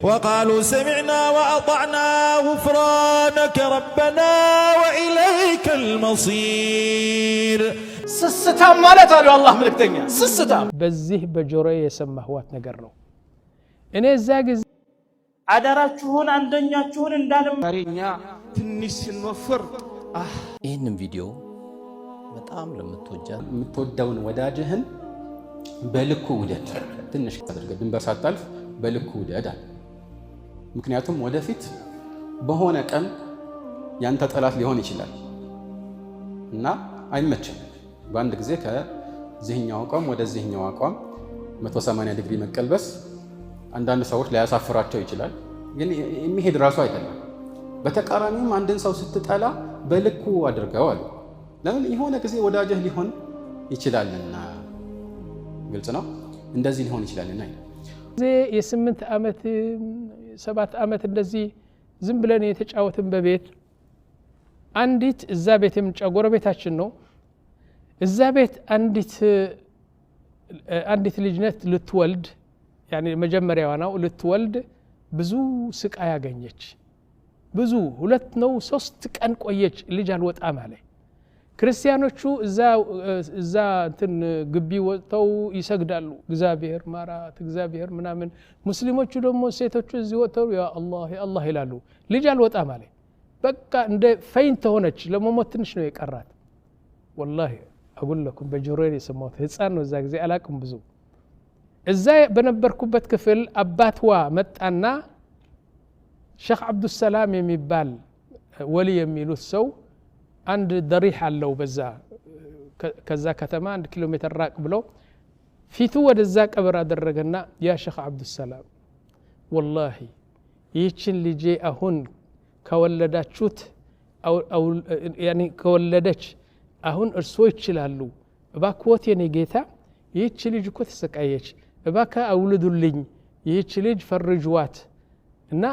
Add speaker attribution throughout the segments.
Speaker 1: وقالوا سمعنا وأطعنا غفرانك ربنا وإليك المصير
Speaker 2: سستام مالت قالوا الله ملكتنيا سستام
Speaker 3: በዚህ በጆሮዬ የሰማሁት ነገር ነው እኔ እዛ ጊዜ
Speaker 4: አዳራችሁን አንደኛችሁን እንዳለም
Speaker 2: ታሪኛ ትንሽ ሲንወፍር
Speaker 5: ይህንን ቪዲዮ በጣም
Speaker 6: ለምትወደውን ወዳጅህን በልኩ ውደድ ትንሽ አድርገህ ድንበር ሳታልፍ በልኩ ውደድ ምክንያቱም ወደፊት በሆነ ቀን ያንተ ጠላት ሊሆን ይችላል እና አይመችም በአንድ ጊዜ ከዚህኛው አቋም ወደ ዚህኛው አቋም 180 ዲግሪ መቀልበስ አንዳንድ ሰዎች ሊያሳፍራቸው ይችላል ግን የሚሄድ ራሱ አይደለም በተቃራኒም አንድን ሰው ስትጠላ በልኩ አድርገው አሉ ለምን የሆነ ጊዜ ወዳጅህ ሊሆን ይችላልና ግልጽ ነው እንደዚህ ሊሆን ይችላልና
Speaker 3: የ8 አመት 7 አመት እንደዚህ ዝም ብለን የተጫወትን በቤት አንዲት እዛ ቤት የምንጫጎረቤታችን ነው እዛ ቤት አንዲት ልጅነት ልትወልድ ያኒ መጀመሪያዋ ነው ልትወልድ ብዙ ስቃይ ያገኘች ብዙ 2 ነው 3 ቀን ቆየች ልጅ አልወጣም አለ ክርስቲያኖቹ እዛ እንትን ግቢ ወጥተው ይሰግዳሉ እግዚአብሔር ማራት እግዚአብሔር ምናምን ሙስሊሞቹ ደግሞ ሴቶቹ እዚህ ወጥተው ያ አላህ ይላሉ ልጅ አልወጣም አለ በቃ እንደ ፈይንት ሆነች ለመሞት ትንሽ ነው የቀራት والله اقول لكم በጆሮዬ የሰማሁት ህፃን ነው እዛ ጊዜ አላቅም ብዙ እዛ በነበርኩበት ክፍል አባትዋ መጣና ሼክ አብዱል ሰላም የሚባል ወሊ የሚሉት ሰው አንድ ደሪህ አለው በዛ ከዛ ከተማ 1 ኪሎ ሜትር ራቅ ብሎ ፊቱ ወደዛ ቀብር አደረገና ያ ሼክ አብዱል ሰላም والله ይህችን ልጄ አሁን ከወለዳችሁት አው ያኒ ከወለደች አሁን እርሶ ይችላሉ እባክዎት የኔ ጌታ ይህች ልጅ እኮ ተሰቃየች እባካ አውልዱልኝ ይህች ልጅ ፈርጅዋት እና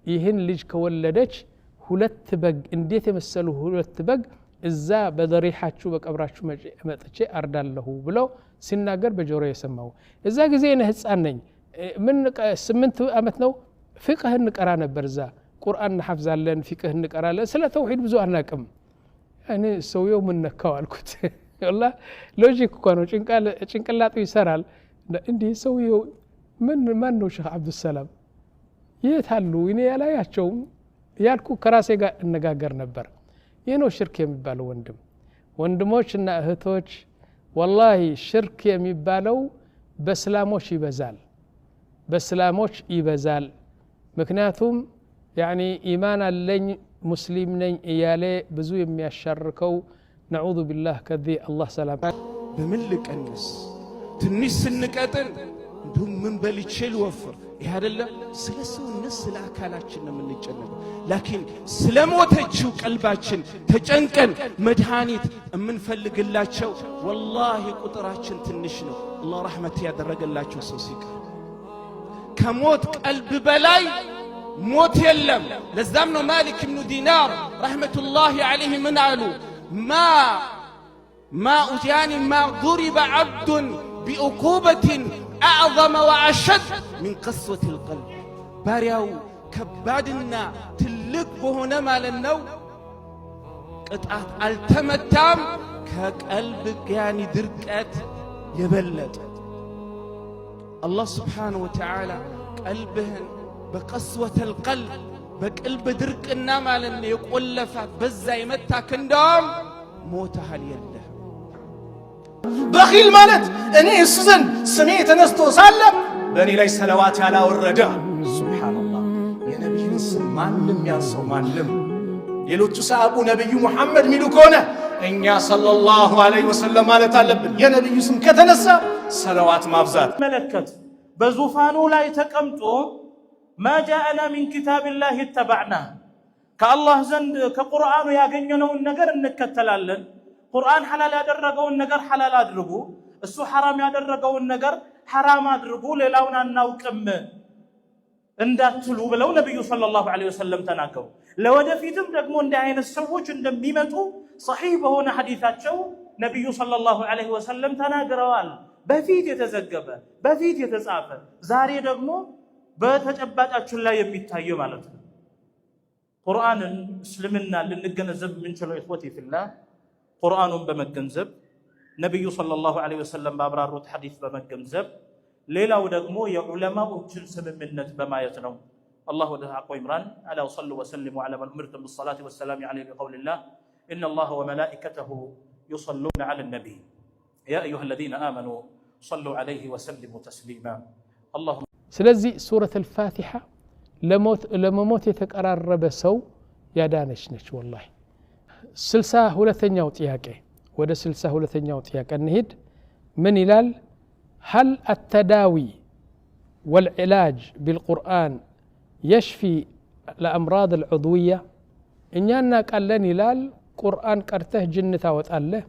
Speaker 3: ይህን ልጅ ከወለደች 2 በግ እንዴት የመሰሉ 2 በግ እዛ በደሪሃችሁ በቀብራችሁ መጥቼ አርዳለሁ ብሎ ሲናገር በጆሮ የሰማው እዛ ጊዜ እኔ ህፃን ነኝ ምን 8 አመት ነው ፍቅህ እንቀራ ነበር እዛ ቁርአን እንሐፍዛለን ፍቅህ እንቀራለን ስለ ተውሂድ ብዙ አናቅም እኔ ሰውየው ምን ነካው አልኩት والله ሎጂክ እኮ ነው ጭንቅላቱ ይሰራል እንዴ ሰውየው ማን ነው ሼክ አብዱል ሰላም የታሉ እኔ ያላያቸው ያልኩ ከራሴ ጋር እነጋገር ነበር የነው ሽርክ የሚባለው ወንድሞችና እህቶች والله ሽርክ የሚባለው በእስላሞች ይበዛል ምክንያቱም ያኒ ኢማን አለኝ ሙስሊም ነኝ እያለ ብዙ የሚያሻርከው نعوذ بالله كذي الله سلام
Speaker 2: በመልቀንስ ትንሽ ስንቀጥን እንደም ምን በልቼል ወፍር ይሄ አይደለም ስለሰውነት ስለ አካላችን ነው የምንጨነቀው ላኪን ስለሞተችው ቀልባችን ተጨንቀን መድኃኒት የምንፈልግላቸው والله ቁጥራችን ትንሽ ነው አላህ ረህመት ያደረገላቸው ሰው ሲቀር ከሞት ቀልብ በላይ ሞት የለም ለዛም ነው ማሊክ ኢብኑ ዲናር ረህመቱላሂ ዐለይሂ ምን አሉ ما ضرب عبد بعقوبة أعظم وأشد من قسوة القلب بارياو كبادنا تلك بهنا مالنو قطعت التمتام كقلب يعني درقات يبلد الله سبحانه وتعالى قلبهن بقسوة القلب بقلب درقنا مالن يقلفات بዛ يمتاك እንደም ሞተሃል የለ
Speaker 4: በኺል ማለት እኔ እሱን ስሜ ተነስቶ ሳለ በእኔ ላይ ሰለዋት ያላወረደ ሱብሃንአላህ የነብዩን ስም ማንም ያንሰው ማንም ሌሎቹ ሰሃቡ ነብዩ መሐመድ ሚሉ ከሆነ እኛ ሰለላሁ ዐለይሂ ወሰለም ማለት አለብን የነብዩ ስም ከተነሳ ሰለዋት ማብዛት መለከት በዙፋኑ ላይ ተቀምጦ ما جاءنا من كتاب الله اتبعنا كالله زند كقرآن ያገኘነውን ነገር እንከተላለን ቁርአን ሐላል ያደረገውን ነገር ሐላል አድርጉ እሱ ሐራም ያደረገውን ነገር ሐራም አድርጉ ሌላውን አናውቅም እንዳትሉ ብለው ነብዩ ሰለላሁ ዐለይሂ ወሰለም ተናገሩ ለወደፊትም ደግሞ እንደ አይነት ሰዎች እንደሚመጡ صحيح በሆነ ሐዲታቸው ነብዩ ሰለላሁ ዐለይሂ ወሰለም ተናግረዋል በፊት የተዘገበ በፊት የተጻፈ ዛሬ ደግሞ
Speaker 7: በተጨባጫችን ላይ የሚታየው ማለት ነው። ቁርአንን እስልምና ልንገነዘብ የምንችለው ኢኽወቲ ፊላህ ቁርአኑን በመገንዘብ ነብዩ ሰለላሁ ዐለይሂ ወሰለም ባብራሩት ሐዲስ በመገንዘብ ሌላው ደግሞ የዑለማዎችን ስምምነት በማየት ነው። አላህ ወደ አቆ ኢምራን አላ ወሰሉ ወሰልሙ ዐላ መን ኡሚርቱም ቢሰላቲ ወሰላሚ ዐለይሂ ቢቀውሊላህ ኢነ አላህ ወመላኢከተሁ ዩሰሉነ ዐለ ነቢይ ያ አዩሃ አለዚነ አመኑ ሰሉ ዐለይሂ ወሰልሙ ተስሊማ።
Speaker 3: ስለዚህ ሱረቱል ፋቲሓ ለመሞት የተቀራረበ ሰው ያዳነች ነች። ወላሂ 62ኛው ጥያቄ ወደ 62ኛው ጥያቄ እንሂድ። ምን ይላል? هل التداوي والعلاج بالقرآن يشفي الأمراض العضوية؟ إننا قالن يلال قرآن قرته جنة وتأله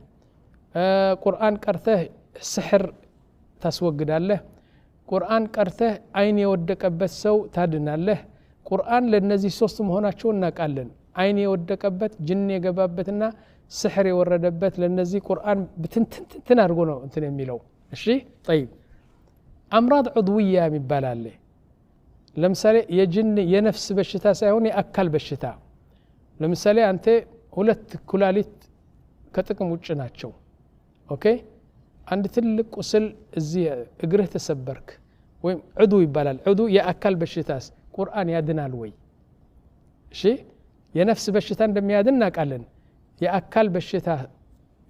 Speaker 3: قرآن قرته سحر تسوقد الله قرآن قرته عين يودكبت سو تادناله قرآن لنزي سوستم هنا شونا قالن عين يودكبت جن يقبابتنا سحر يوردبت لنزي قرآن بتنتن أرجونا أنتن يميلو الشيء طيب أمراض عضوية مبالال له لمثالي يجن ينفس بالشتاء سيهون يأكل بالشتاء لمثالي أنت ولت كلاليت كتكم وجناتشو أوكي عند تلك وصل زي اجره تسبرك وين عضو يبالال عضو يأكل بالشتاء قرآن يادنا الوي شيء ينفس بالشتاء دم يادنا قالن يأكل بالشتاء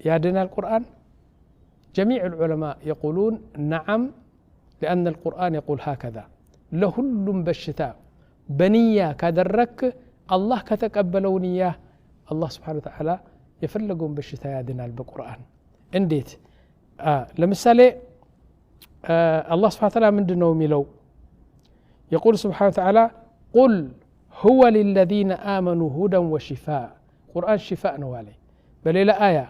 Speaker 3: يادنا القرآن. جميع العلماء يقولون نعم لأن القرآن يقول هكذا لهلم بالشتاء بنية كدرك الله كتقبلوا نياه الله سبحانه وتعالى يفلقون بالشتاء يادنا بالقرآن انديت لمثالي الله سبحانه وتعالى من دنو ميلو يقول سبحانه وتعالى قل هو للذين آمنوا هدى وشفاء قرآن شفاء نوالي بل إلى آية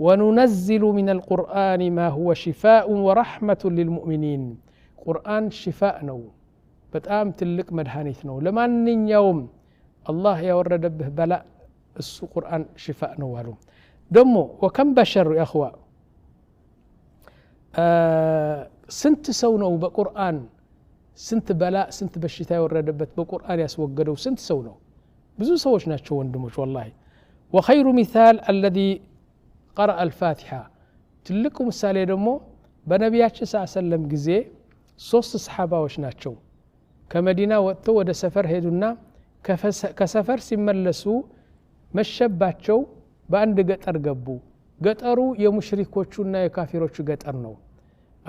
Speaker 3: وننزل من القرآن ما هو شفاء ورحمة للمؤمنين قرآن شفاء نو بتأم تلك مدهانيت نو لمن يوم الله يورد به بلاء القرآن شفاء نوالو دمو وكم بشر يا أخوة سنت سونو بقرآن سنت بلاء سنت بشتاء يورد بقرآن يسوقدوا سنت سونو بزو سوش ناتشو وندموش والله. وخير مثال الذي قرأ الفاتحة تلكم مثال دمو بنبياتش صلى الله عليه وسلم جزي صوص صحابة وشناتشو كمدينة وقتو ود سفر هيدونا كسفر سيملسو مشباتشو باند قطر قبو قطرو يمشركوچونا يكافروچو قطر نو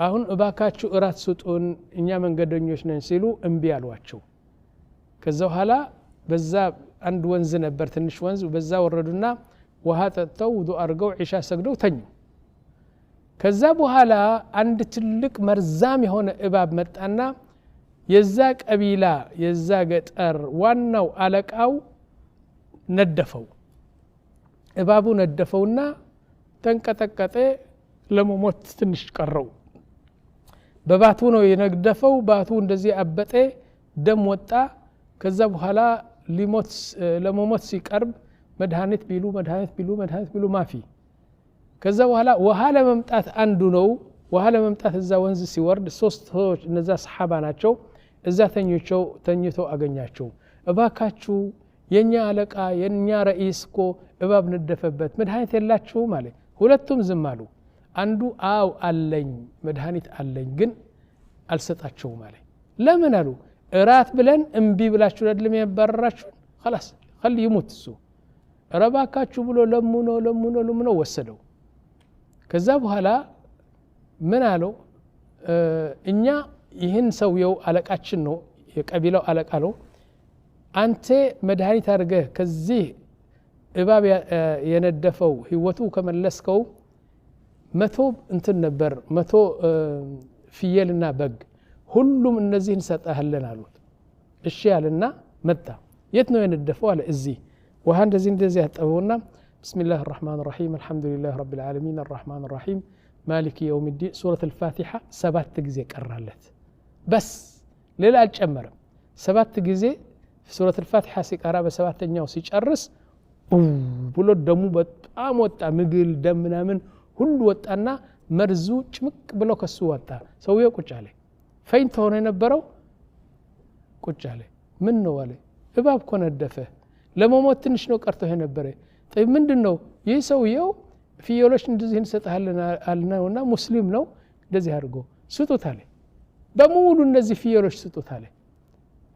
Speaker 3: አሁን እባካችሁ እራት ስጡን እኛ መንገደኞች ነን ሲሉ እምቢ አሏቸው። ከዛ በኋላ በዛ አንድ ወንዝ ነበር ትንሽ ወንዝ በዛ ወረዱና ውሃ ጠጥተው ውዱእ አድርገው ዒሻ ሰግደው ተኙ። ከዛ በኋላ አንድ ትልቅ መርዛም የሆነ እባብ መጣና የዛ ቀቢላ የዛ ገጠር ዋናው አለቃው ነደፈው። እባቡ ነደፈውና ተንቀጠቀጠ። ለመሞት ትንሽ ቀረው። በባቱ ነው የነደፈው። ባቱ እንደዚህ አበጠ፣ ደም ወጣ። ከዛ በኋላ ለመሞት ሲቀርብ መድኃኒት ቢሉ ማፊ። ከዛ በኋላ ውሃ ለመምጣት አንዱ ነው። ውሃ ለመምጣት እዛ ወንዝ ሲወርድ ሶስት ሰዎች እነዛ ሰሓባ ናቸው። እዛ ተኝተው አገኛቸው። እባካችሁ የኛ አለቃ የኛ ረኢስ እኮ እባብ ነደፈበት መድኃኒት የላችሁ ማለት። ሁለቱም ዝም አሉ። አንዱ አው አለኝ መድኃኒት አለኝ ግን አልሰጣቸው ማለት። ለምን አሉ? እራት ብለን እምቢ ብላችሁ አይደለም ያባረራችሁ خلاص خلي يموت እሱ ረባካችሁ ብሎ ለምኖ ወሰደው። ከዛ በኋላ ምን አለው? እኛ ይህን ሰውየው አለቃችን ነው የቀቢላው አለቃ ነው። አንተ መድኃኒት አድርገህ ከዚህ እባብ የነደፈው ህይወቱ ከመለስከው 100 እንትን ነበር 100 ፍየልና በግ ሁሉም እነዚህን ሰጣህልን አሉት። እሺ ያለና መጣ። የት ነው የነደፈው አለ። እዚህ ውሃ እንደዚህ ያጠበውና ብስሚላህ الرحمن الرحيم الحمد لله رب العالمين الرحمن الرحيم مالك يوم الدين سورة الفاتحة 7 ጊዜ ቀራለት። በስ ሌላ አልጨመረም። 7 ጊዜ ሱረቱል ፋቲሓ ሲቀራ በሰባተኛው ሲጨርስ ብሎ ደሙ በጣም ወጣ። ምግል ደም ምናምን ሁሉ ወጣና መርዙ ጭምቅ ብሎ ከሱ ወጣ። ሰውየው ቁጭ አለ። ፈይንት ሆነ የነበረው ቁጭ አለ። ምን ነው አለ። እባብ እኮ ነደፈ፣ ለመሞት ትንሽ ነው ቀርቶ ነበረ። طيب ምንድነው? ይህ ሰውየው ፍየሎች እንደዚህ እንሰጣለን አልነውና ሙስሊም ነው፣ እንደዚህ አድርጎ ስጡት አለ። በሙሉ እነዚህ ፍየሎች ስጡት አለ።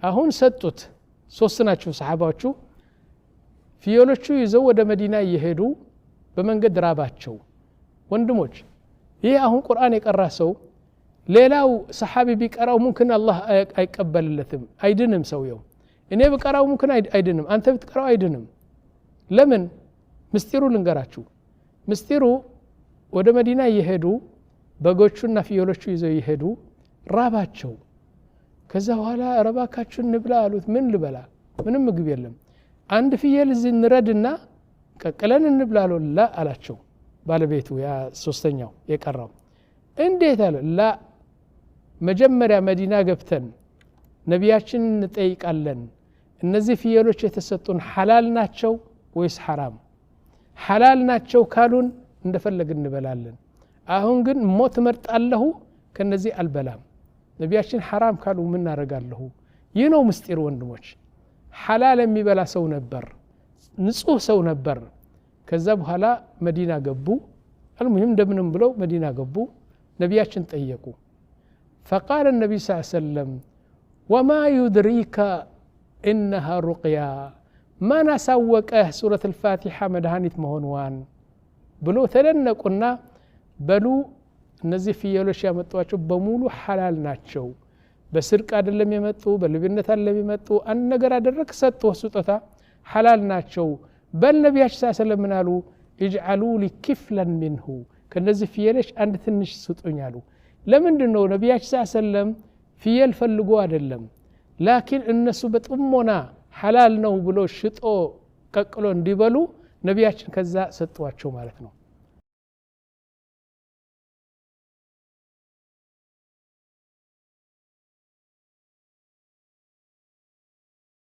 Speaker 3: አሁን ሰጡት። ሶስት ናቸው ሰሃባዎቹ። ፍየሎቹ ይዘው ወደ መዲና እየሄዱ በመንገድ ራባቸው። ወንድሞች ይህ አሁን ቁርአን የቀራ ሰው ሌላው ሰሃቢ ቢቀራው ሙምኪን አላህ አይቀበልለትም፣ አይድንም ሰውየው። እኔ ብቀራው ሙምኪን አይድንም፣ አንተ ብትቀራው አይድንም። ለምን? ምስጢሩ ልንገራችሁ። ምስጢሩ ወደ መዲና እየሄዱ በጎቹና ፍየሎቹ ይዘው ይሄዱ፣ ራባቸው። ከዛ በኋላ ረባካችሁ እንብላ አሉት። ምን ልበላ? ምንም ምግብ የለም። አንድ ፍየል እዚህ እንረድና ቀቅለን እንብላ ላ አላቸው ባለቤቱ። ያ ሶስተኛው የቀራው እንዴት አለ? ላ መጀመሪያ መዲና ገብተን ነቢያችን እንጠይቃለን፣ እነዚህ ፍየሎች የተሰጡን ሐላል ናቸው ወይስ ሐራም? ሐላል ናቸው ካሉን እንደፈለግ እንበላለን። አሁን ግን ሞት መርጣለሁ፣ ከነዚህ አልበላም። ነቢያችን ሐራም ካሉ ምን አደርጋለሁ? ይህ ነው ምስጢር ወንድሞች። ሐላል የሚበላ ሰው ነበር፣ ንጹህ ሰው ነበር። ከዛ በኋላ መዲና ገቡ። አልሙሂም እንደምንም ብለው መዲና ገቡ። ነቢያችን ጠየቁ። فقال النبي صلى الله عليه وسلم وما يدريك إنها رقيا ما نسوقه سورة الفاتحة مدهانيت مهونوان بلو تلنقنا بلو እነዚህ ፍየሎች ያመጧቸው በሙሉ ሐላል ናቸው። በስርቅ አይደለም የመጡ፣ በልብነት አይደለም የመጡ። አንድ ነገር አደረክ ሰጥቶ ስጦታ ሐላል ናቸው። በነቢያችን ሰለላሁ ዐለይሂ ወሰለም اجعلوا لي كفلا منه ከነዚህ ፍየሎች አንድ ትንሽ ስጡኝ አሉ። ለምንድን ነው? ነቢያችን ሰለላሁ ዐለይሂ ወሰለም ፍየል ፈልጎ አይደለም፣ ላኪን እነሱ በጥሞና ሐላል ነው ብሎ ሽጦ ቀቅሎ እንዲበሉ ነቢያችን ከዛ ሰጧቸው ማለት ነው።